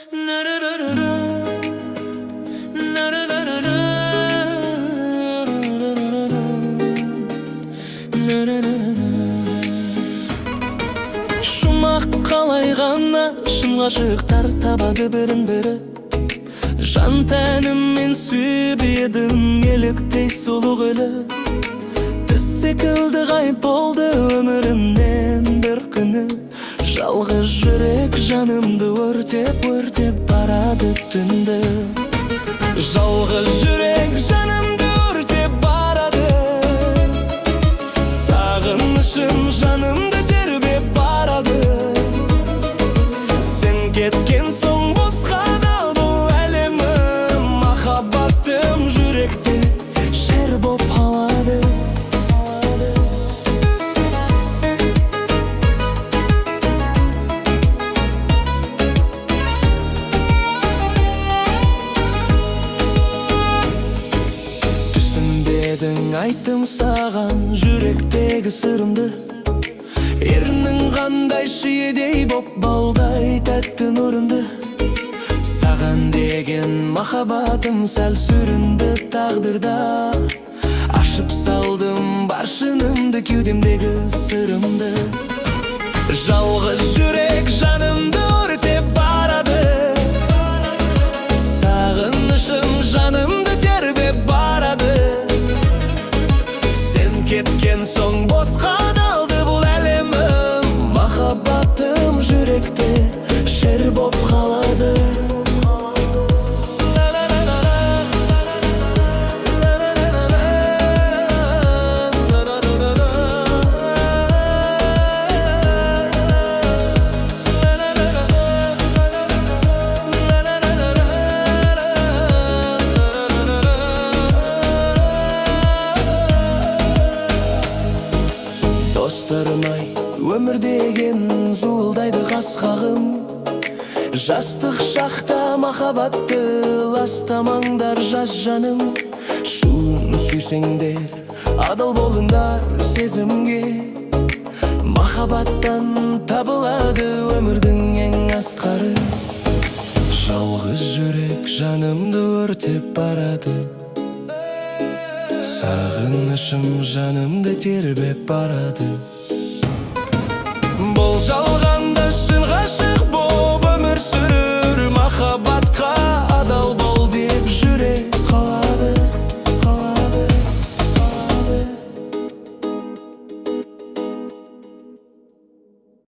Шумақ қалай ғана шын ғашықтар табады бірін-бірі. Жан тәніммен сүйіп едім еліктей сұлу гүлі. Түс секілді ғайып болды өмірімнен бір күні. Жалғыз жүрек жанымды өртеп барады түнді. Жалғыз жүрек жанымды өртеп барады. Сағынышым жанымды тербеп барады. Сен кеткен соң босқа қалды бұл әлемім. Махаббатым жүректе шер боп қалады. Түсінбедің айттым саған жүректегі сырымды. Ерінің қандай шиедей боп балдай тәтті нұрынды. Саған деген махаббатым сәл сүрінді тағдырда. Ашып салдым бар шынымды, кеудемдегі сырымды. Жалғыз жүрек жанымды өртеп барады. Сағынышым жанымды тербеп барады. Сен кеткен соң босқа қалды бұл әлемім. Махаббатым жүректе шер боп қалады. Достарым-ай, өмір деген зуылдайды қасқағым. Жастық шақта махаббатты ластамаңдар жас жаным. Шын сүйсеңдер, адал болыңдар сезімге. Махаббаттан табылады өмірдің ең асқары. Жалғыз жүрек жанымды өртеп барады. Сағынышым жанымды тербеп барады.